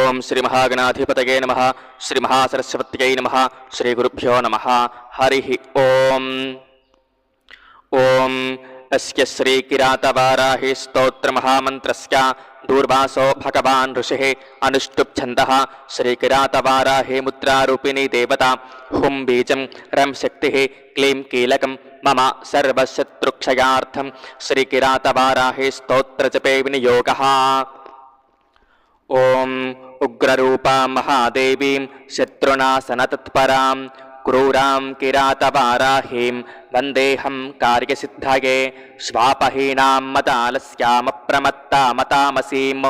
ओं श्री महागणाधिपतये नमः। श्री महासरस्वत्यै नमः। श्री गुरुभ्यो नमः। हरिः ओं। ओं अस्य श्री किरातवाराहि स्तोत्र महामन्त्रस्य दूर्वासो भगवान् ऋषिः अनुष्टुप् छन्दः। श्री किरातवाराहि मुद्रारूपिणी देवता हुं बीजं रं शक्तिः क्लीं कीलकं मम सर्वशत्रुक्षयार्थं श्री किरातवाराहि स्तोत्रजपे विनियोगः। ओं उग्ररूपा महादेवीं शत्रुनाशनतत्परां क्रूरां किरातवाराहीं वन्देऽहं कार्यसिद्धये। स्वापहीनां मदालस्यामप्रमत्तामतामसीं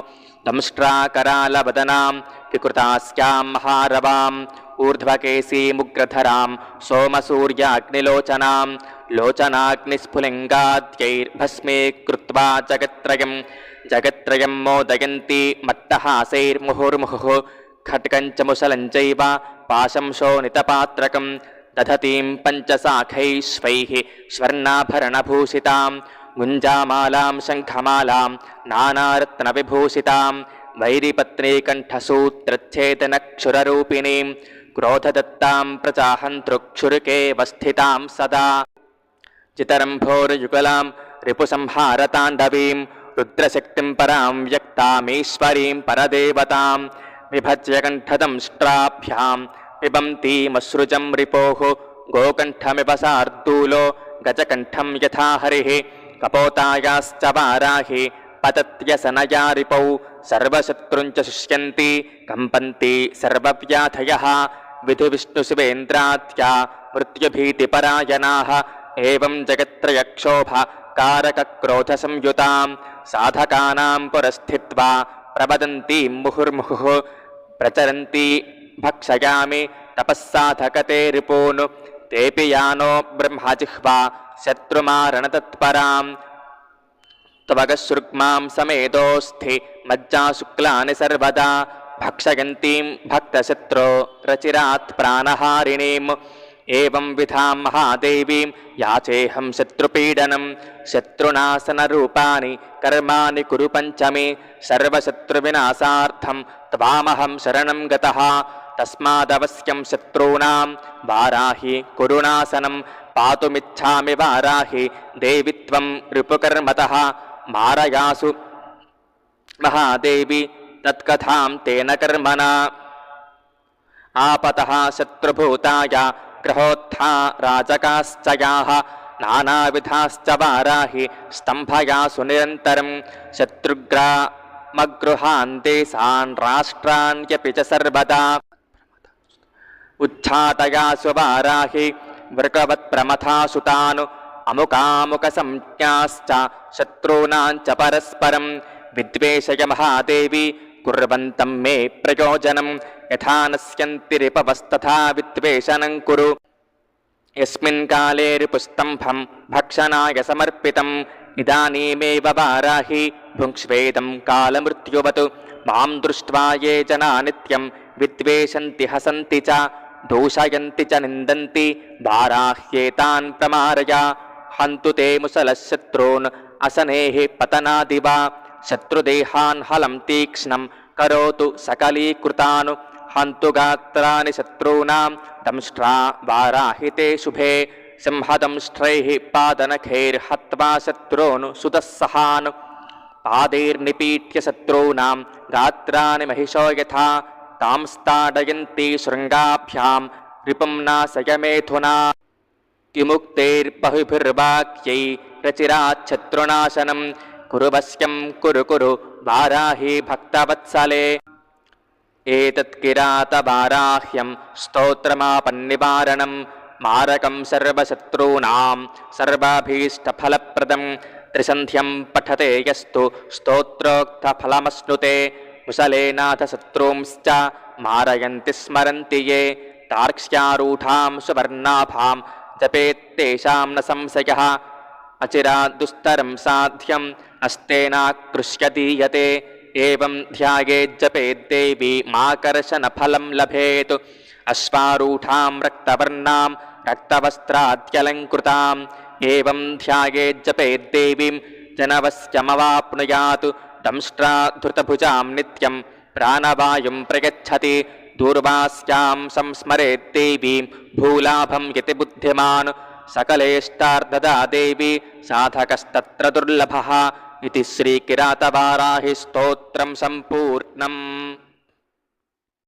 दंष्ट्राकरालवदनां विकृतास्यां महारवाम् ऊर्ध्वकेशीमुग्रधरां सोमसूर्याग्निलोचनां लोचनाग्निस्फुलिङ्गाद्यैर्भस्मीकृत्वा जगत्त्रयं मोदयन्ती मट्टहासैर्मुहुर्मुहुः खड्गञ्च मुसलञ्चैव पाशं शोणितपात्रकं दधतीं पञ्चशाखैः स्वर्णाभरणभूषितां गुञ्जामालां शङ्खमालां नानारत्नविभूषितां वैरिपत्नीकण्ठसूत्रच्छेदनक्षुररूपिणीं क्रोधदत्तां प्रजाहन्तृक्षुरुके वस्थितां सदा चितरम्भोरुयुगलां रिपुसंहारताण्डवीं रुद्रशक्तिं परां व्यक्तामीश्वरीं परदेवतां विभज्य कण्ठदंष्ट्राभ्यां पिबन्तीमसृजं रिपोः गोकण्ठमिव शार्दूलो गजकण्ठं यथा हरिः कपोतायाश्च वाराहि पतत्यसनया रिपौ सर्वशत्रुञ्च शुष्यन्ति कम्पन्ति सर्वव्याधयः विधिविष्णुशिवेन्द्राद्या मृत्युभीतिपरायणाः एवं जगत्त्रयक्षोभकारकक्रोधसंयुतां साधकानां पुरस्थित्वा प्रवदन्तीं मुहुर्मुहुः प्रचरन्ति भक्षयामि तपस्साधकते रिपून् तेऽपि यानो ब्रह्मजिह्वा शत्रुमारणतत्परां त्वगश्रुग्मां समेदोऽस्थि मज्जाशुक्लानि सर्वदा भक्षयन्तीं भक्तशत्रो रचिरात् प्राणहारिणीम् एवं विधां महादेवीं याचेऽहं शत्रुपीडनं शत्रुनाशनरूपाणि कर्माणि कुरु पञ्चमे सर्वशत्रुविनाशार्थं त्वामहं शरणं गतः तस्मादवश्यं शत्रूणां वाराहि कुरुनाशनं पातुमिच्छामि वाराहि देवि त्वं रिपुकर्मतः मारयासु महादेवी तत्कथां तेन कर्मणा आपतः शत्रुभूताय ग्रहोत्था राजकाश्च याः नानाविधाश्च वाराहि स्तम्भयासु निरन्तरं शत्रुग्रामगृहान् देशान् राष्ट्रान्यपि च सर्वदा उच्छाटयासु वाराहि वृकवत्प्रमथासु तान् अमुकामुकसंज्ञाश्च शत्रूणां च परस्परं विद्वेषय महादेवी कुर्वन्तं मे प्रयोजनं यथा नश्यन्ति रिपवस्तथा विद्वेषनं कुरु यस्मिन् काले रिपुस्तम्भं भक्षणाय समर्पितम् इदानीमेव वाराहि भुङ्क्ष्वेदं कालमृत्युवत् मां दृष्ट्वा ये जना नित्यं विद्वेषन्ति हसन्ति च दूषयन्ति च निन्दन्ति वाराह्येतान् प्रमारय हन्तु ते मुसलशत्रून् असनेः पतनादिवा शत्रुदेहान् हलं तीक्ष्णं करोतु सकलीकृतान् हन्तु गात्राणि शत्रूणां दंष्ट्रा वाराहि ते शुभे सिंहदंष्ट्रैः पादनखैर्हत्वा शत्रून् सुदस्सहान् पादैर्निपीट्य शत्रूणां गात्राणि महिषो यथा तांस्ताडयन्ति शृङ्गाभ्यां रिपुं नाशय मेथुना किमुक्तैर्बहुभिर्वाक्यै रचिराच्छत्रुनाशनं कुरुवश्यं कुरु वाराहि भक्तवत्सले एतत्किरातवाराह्यं स्तोत्रमापन्निवारणं मारकं सर्वशत्रूणां सर्वाभीष्टफलप्रदं त्रिसन्ध्यं पठते यस्तु स्तोत्रोक्तफलमश्नुते कुशलेनाथ शत्रूंश्च मारयन्ति स्मरन्ति ये तार्क्ष्यारूढां सुवर्णाभां जपेत्तेषां न संशयः अचिरादुस्तरं साध्यम् अस्तेनाकृष्य दीयते एवं ध्यायेज्जपेद्देवी माकर्षणफलं लभेत् अश्वारूढां रक्तवर्णां रक्तवस्त्राद्यलङ्कृताम् एवं ध्यायेज्जपेद्देवीं जनवश्यमवाप्नुयात् दंष्ट्रा धृतभुजां नित्यं प्राणवायुं प्रयच्छति दूर्वास्यां संस्मरेत् देवीं भूलाभं यति बुद्धिमान् सकलेष्टार्धदा देवी साधकस्तत्र दुर्लभः इति श्रीकिरातवाराहि स्तोत्रं सम्पूर्णम्।